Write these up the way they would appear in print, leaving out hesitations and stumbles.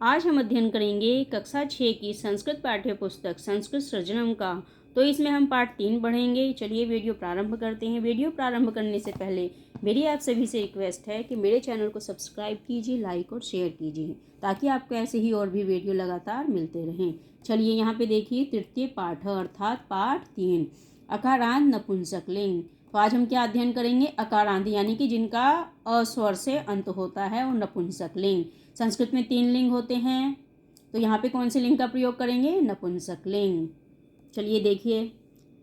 आज हम अध्ययन करेंगे कक्षा 6 की संस्कृत पाठ्य पुस्तक संस्कृत सृजनम का। तो इसमें हम पाठ 3 पढ़ेंगे। चलिए वीडियो प्रारंभ करते हैं। वीडियो प्रारंभ करने से पहले मेरी आप सभी से रिक्वेस्ट है कि मेरे चैनल को सब्सक्राइब कीजिए, लाइक और शेयर कीजिए, ताकि आपको ऐसे ही और भी वीडियो लगातार मिलते रहें। चलिए यहाँ पे देखिए तृतीय पाठ अर्थात पाठ 3 अकारांत नपुंसकलिंग। तो आज हम क्या अध्ययन करेंगे? अकारांत यानी कि जिनका अस्वर से अंत होता है और नपुंसकलिंग। संस्कृत में 3 लिंग होते हैं, तो यहाँ पे कौन से लिंग का प्रयोग करेंगे? नपुंसकलिंग। चलिए देखिए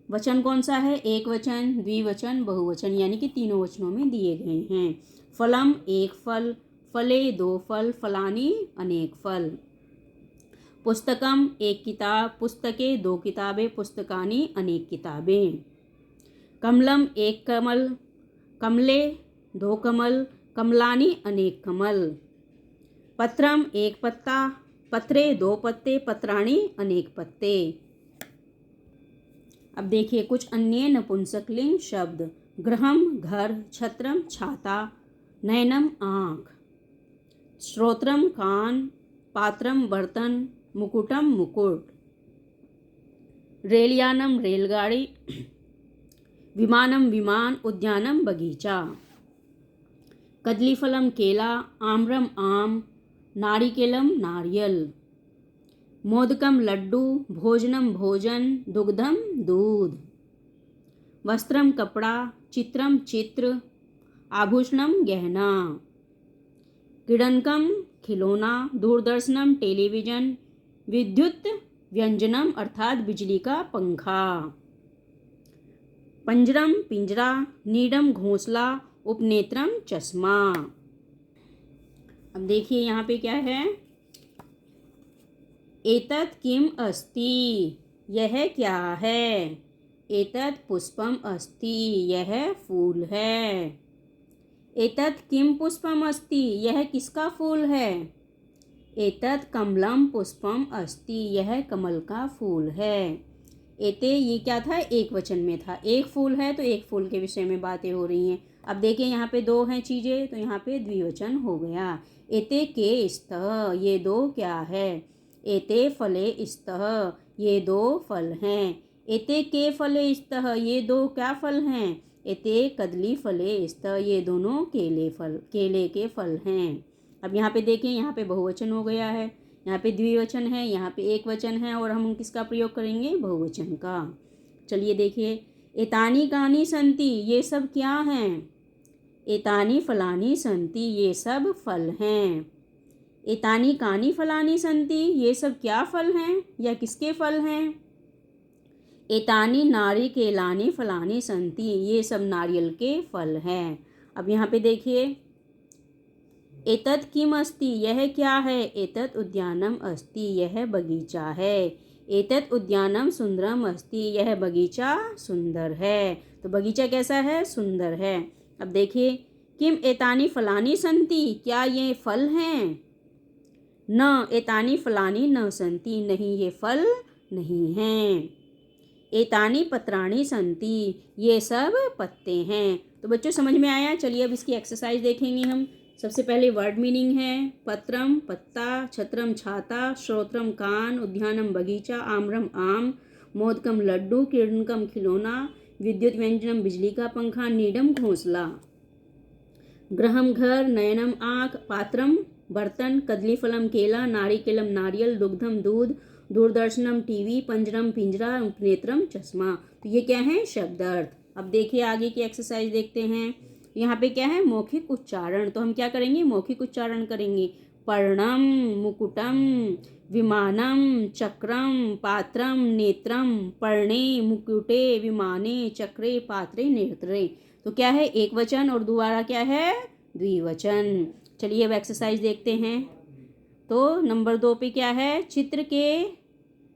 वचन कौन सा है? एक वचन, द्विवचन, बहुवचन, यानी कि तीनों वचनों में दिए गए हैं। फलम एक फल, फले 2 फल, फलानी अनेक फल। पुस्तकम एक किताब, पुस्तके 2 किताबें, पुस्तकानी अनेक किताबें। कमलम एक कमल, कमले 2 कमल, कमलानी अनेक कमल। पत्रम एक पत्ता, पत्रे 2 पत्ते, पत्राणी अनेक पत्ते। अब देखिए कुछ अन्य नपुंसकलिंग शब्द। गृहम घर, छत्रम छाता, नयनम आँख, श्रोत्रम कान, पात्रम बर्तन, मुकुटम मुकुट। रेलयानम रेलगाड़ी, विमानम विमान, उद्यानम बगीचा। कदलीफलम केला, आम्रम आम, नारिकेलम नारियल। मोदकम लड्डू, भोजनम भोजन, दुग्धम दूध। वस्त्रम कपड़ा, चित्रम चित्र, आभूषणम गहना। क्रीडनकम खिलौना, दूरदर्शनम टेलीविजन, विद्युत व्यंजनम अर्थात बिजली का पंखा। पंजरम पिंजरा, नीडम घोंसला, उपनेत्रम चश्मा। अब देखिए यहाँ पे क्या है? एतत् किम अस्ति, यह क्या है? एतत् पुष्पम अस्ति, यह फूल है। एतत् किम पुष्पम अस्ति, यह किसका फूल है? एतत् कमलम पुष्पम अस्ति, यह कमल का फूल है। एते ये क्या था? एक वचन में था। एक फूल है तो एक फूल के विषय में बातें हो रही हैं। अब देखिए यहाँ पे 2 हैं चीज़ें, तो यहाँ पे द्विवचन हो गया। एते के स्तः, ये 2 क्या है? एते फले स्तः, ये 2 फल हैं। एते के फले स्तः, ये 2 क्या फल हैं? एते कदली फले स्तः, ये दोनों केले के फल हैं। अब यहाँ पे देखिए यहाँ पे बहुवचन हो गया है, यहाँ पे द्विवचन है, यहाँ पे एक वचन है, और हम किसका प्रयोग करेंगे? बहुवचन का। चलिए देखिए एतानी कानी संति, ये सब क्या हैं? एतानी फलानी संति, ये सब फल हैं। एतानी कानी फलानी संति, ये सब क्या फल हैं या किसके फल हैं? एतानी नारिकेलानी फलानी संति, ये सब नारियल के फल हैं। अब यहाँ पे देखिए एतत् किम अस्ति, यह क्या है? एतत् उद्यानम अस्ति, यह बगीचा है। एतत् उद्यानम सुंदरम अस्ति, यह बगीचा सुंदर है। तो बगीचा कैसा है? सुंदर है। अब देखिए किम एतानी फलानी संति, क्या ये फल हैं? न एतानी फलानी न संति, नहीं ये फल नहीं हैं। एतानी पत्राणी संति, ये सब पत्ते हैं। तो बच्चों समझ में आया? चलिए अब इसकी एक्सरसाइज देखेंगे हम। सबसे पहले वर्ड मीनिंग है। पत्रम पत्ता, छत्रम छाता, श्रोत्रम कान, उद्यानम बगीचा, आम्रम आम, मोदकम लड्डू, क्रीडनकम खिलौना, विद्युत व्यंजनम बिजली का पंखा, नीडम घोंसला। गृहम घर, नयनम आँख, पात्रम बर्तन, कदलीफलम केला, नारिकेलम नारियल, दुग्धम दूध, दूरदर्शनम टीवी, पंजरम पिंजरा, उपनेत्रम चश्मा। तो ये क्या है? शब्द अर्थ। अब देखिए आगे की एक्सरसाइज देखते हैं। यहाँ पे क्या है? मौखिक उच्चारण। तो हम क्या करेंगे? मौखिक उच्चारण करेंगे। पर्णम, मुकुटम, विमानम, चक्रम, पात्रम, नेत्रम, पर्णे, मुकुटे, विमाने, चक्रे, पात्रे, नेत्रे। तो क्या है? एक वचन, और दोबारा क्या है? द्विवचन। चलिए अब एक्सरसाइज देखते हैं। तो नंबर 2 पे क्या है? चित्र के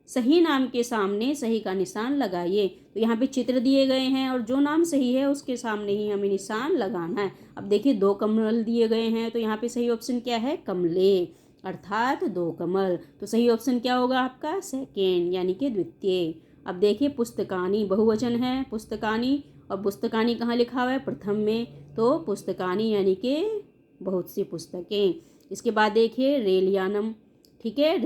सही नाम के सामने सही का निशान लगाइए। तो यहाँ पे चित्र दिए गए हैं और जो नाम सही है उसके सामने ही हमें निशान लगाना है। अब देखिए 2 कमल दिए गए हैं, तो यहाँ पे सही ऑप्शन क्या है? कमले अर्थात 2 कमल। तो सही ऑप्शन क्या होगा आपका? सेकेंड यानी कि द्वितीय। अब देखिए पुस्तकानी, बहुवचन है पुस्तकानी, और पुस्तकानी कहाँ लिखा हुआ है? प्रथम में। तो पुस्तकानी यानी कि बहुत सी पुस्तकें। इसके बाद देखिए रेलयानम, ठीक है।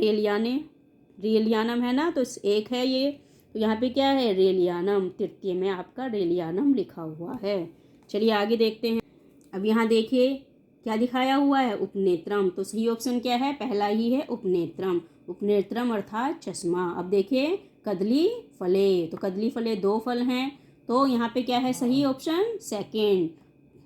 रेलियानम है ना, तो एक है ये, तो यहाँ पे क्या है, रेलियानम, तृतीय में आपका रेलियानम लिखा हुआ है। चलिए आगे देखते हैं। अब यहाँ देखिए क्या दिखाया हुआ है, उपनेत्रम, तो सही ऑप्शन क्या है, पहला ही है उपनेत्रम। उपनेत्रम अर्थात चश्मा। अब देखिए कदली फले, तो कदली फले 2 फल हैं, तो यहाँ पे क्या है सही ऑप्शन सेकेंड,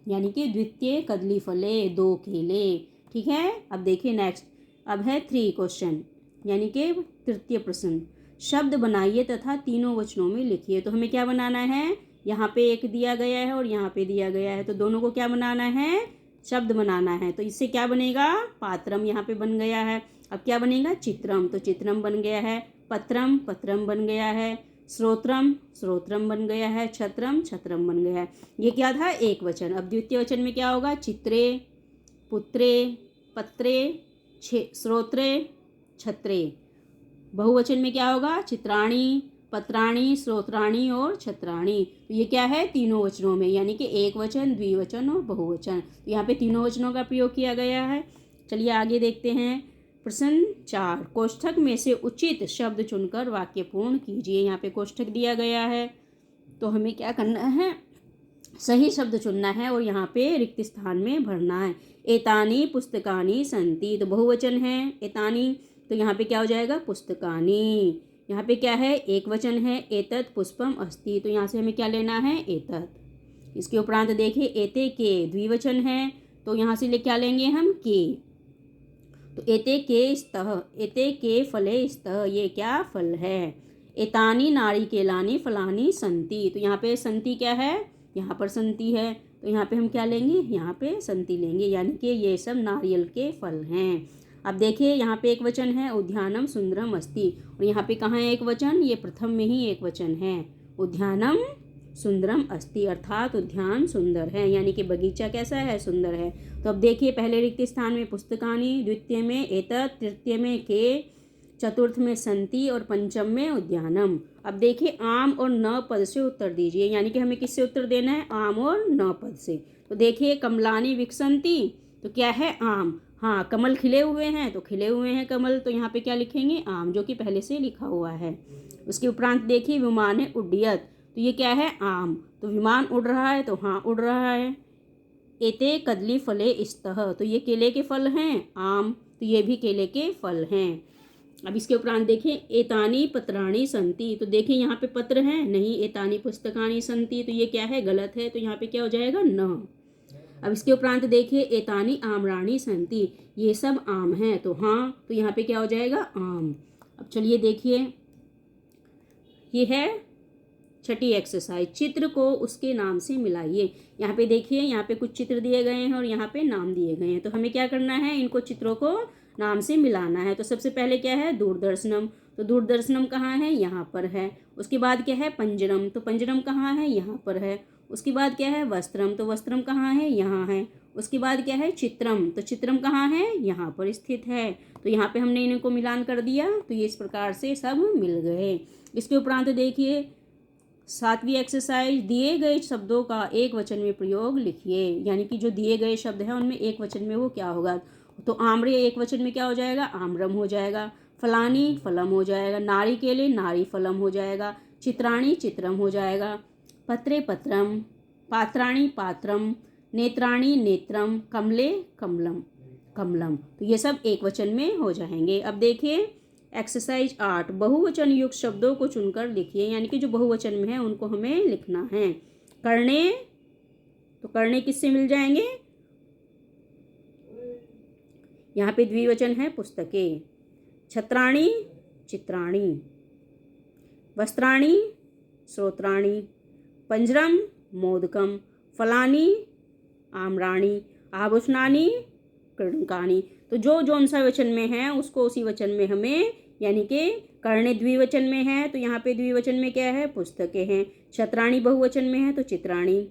यानी कि द्वितीय कदली फले 2 केले। ठीक है। अब देखिए नेक्स्ट, अब है 3 क्वेश्चन, यानी कि तृतीय प्रश्न। शब्द बनाइए तथा तीनों वचनों में लिखिए। तो हमें क्या बनाना है, यहाँ पे एक दिया गया है और यहाँ पे दिया गया है, तो दोनों को क्या बनाना है, शब्द बनाना है। तो इससे क्या बनेगा, पात्रम यहाँ पे बन गया है। अब क्या बनेगा, चित्रम, तो चित्रम बन गया है। पत्रम, पत्रम बन गया है। श्रोत्रम, श्रोत्रम बन गया है। छत्रम, छत्रम बन गया है। ये क्या था, एक वचन। अब द्वितीय वचन में क्या होगा, चित्रे, पुत्रे, पत्रे, श्रोत्रे, छत्रे। बहुवचन में क्या होगा, चित्राणी, पत्राणी, श्रोत्राणी और छत्राणी। तो ये क्या है, तीनों वचनों में, यानी कि एक वचन, द्विवचन और बहुवचन। तो यहाँ पे तीनों वचनों का प्रयोग किया गया है। चलिए आगे देखते हैं। प्रश्न 4, कोष्ठक में से उचित शब्द चुनकर वाक्य पूर्ण कीजिए। यहाँ पे कोष्ठक दिया गया है, तो हमें क्या करना है, सही शब्द चुनना है और यहाँ पे रिक्त स्थान में भरना है। एतानी पुस्तकानी संति, तो बहुवचन है एतानी, तो यहाँ पे क्या हो जाएगा, पुस्तकानी। यहाँ पे क्या है, एक वचन है, एतत् पुष्पम अस्ति, तो यहाँ से हमें क्या लेना है, एतत्। इसके उपरांत देखिए एते के, द्विवचन है, तो यहाँ से क्या लेंगे हम, के। तो एते के स्तः, एते के फले स्तः, ये क्या फल है। एतानी नारिकेलानी फलानी संति, तो यहाँ पे संति क्या है, यहाँ पर संति है, तो यहाँ पे हम क्या लेंगे, यहाँ पे संति लेंगे, यानी कि ये सब नारियल के फल हैं। अब देखिए यहाँ पे एक वचन है, उद्यानम सुंदरम अस्ति, और यहाँ पे कहाँ है एक वचन, ये प्रथम में ही एक वचन है, उद्यानम सुंदरम अस्ति, अर्थात उद्यान सुंदर है, यानी कि बगीचा कैसा है, सुंदर है। तो अब देखिए पहले रिक्त स्थान में पुस्तकानी, द्वितीय में एतत्, तृतीय में के, चतुर्थ में संति और पंचम में उद्यानम। अब देखिए आम और न पद से उत्तर दीजिए, यानी कि हमें किससे उत्तर देना है, आम और न पद से। तो देखिए कमलानी विकसंती, तो क्या है, आम। हाँ, कमल खिले हुए हैं, तो खिले हुए हैं कमल, तो यहाँ पे क्या लिखेंगे, आम, जो कि पहले से लिखा हुआ है। उसके उपरांत देखिए विमाने उड्डयत, तो ये क्या है, आम, तो विमान उड़ रहा है, तो हाँ उड़ रहा है। एते कदली फले स्तः, तो ये केले के फल हैं, आम, तो ये भी केले के फल हैं। अब इसके उपरांत देखिए एतानी पत्राणी संति, तो देखिए यहाँ पे पत्र हैं, नहीं, एतानी पुस्तकानी संति, तो ये क्या है, गलत है, तो यहाँ पे क्या हो जाएगा, न। अब इसके उपरांत देखिए एतानी आम्राणी संति, ये सब आम हैं, तो हाँ, तो यहाँ पे क्या हो जाएगा, आम। अब चलिए देखिए, ये है छठी एक्सरसाइज, चित्र को उसके नाम से मिलाइए। यहाँ पे देखिए, यहाँ पे कुछ चित्र दिए गए हैं और यहाँ पे नाम दिए गए हैं, तो हमें क्या करना है, इनको चित्रों को नाम से मिलाना है। तो सबसे पहले क्या है, दूरदर्शनम, तो दूरदर्शनम कहाँ है, यहाँ पर है। उसके बाद क्या है, पंजरम, तो पंजरम कहाँ है, यहाँ पर है। उसके बाद क्या है, वस्त्रम, तो वस्त्रम कहाँ है, यहाँ है। उसके बाद क्या है, चित्रम, तो चित्रम कहाँ है, यहाँ पर स्थित है। तो यहाँ पे हमने इनको मिलान कर दिया, तो ये इस प्रकार से सब मिल गए। इसके उपरांत देखिए 7वीं एक्सरसाइज, दिए गए शब्दों का एक वचन में प्रयोग लिखिए, यानी कि जो दिए गए शब्द हैं उनमें एक वचन में वो क्या होगा। तो आम्रे एक वचन में क्या हो जाएगा, आम्रम हो जाएगा। फलानी फलम हो जाएगा। नारिकेले नारी फलम हो जाएगा। चित्राणी चित्रम हो जाएगा। पत्रे पत्रम, पात्राणी पात्रम, नेत्राणी नेत्रम, कमले कमलम कमलम, तो ये सब एक वचन में हो जाएंगे। अब देखिए एक्सरसाइज 8, बहुवचन युक्त शब्दों को चुनकर लिखिए, यानी कि जो बहुवचन में है उनको हमें लिखना है। करने, तो करने किससे मिल जाएंगे, यहाँ पे द्विवचन है पुस्तकें। छत्राणी चित्राणी, वस्त्राणी श्रोत्राणी, पंजरम मोदकम, फलानी आम्राणी, आभूषणानी कर्णकानी, तो जो जौन सा वचन में है उसको उसी वचन में हमें, यानी कि करने द्विवचन में है तो यहाँ पे द्विवचन में क्या है, पुस्तकें हैं। छत्राणी बहुवचन में है तो चित्राणी,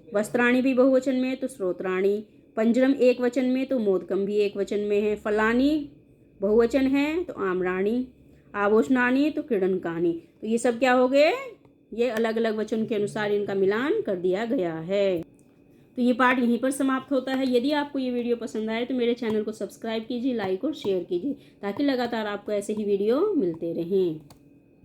वस्त्राणी भी बहुवचन में है तो श्रोत्राणी, पंजरम एक वचन में तो मोदकम भी एक वचन में है, फलानी बहुवचन है तो आम्राणी, आभूषणानी तो क्रीडनकानी, तो ये सब क्या हो गए, ये अलग अलग वचन के अनुसार इनका मिलान कर दिया गया है। तो तो ये पाठ यहीं पर समाप्त होता है। यदि आपको ये वीडियो पसंद आए तो मेरे चैनल को सब्सक्राइब कीजिए, लाइक और शेयर कीजिए, ताकि लगातार आपको ऐसे ही वीडियो मिलते रहें।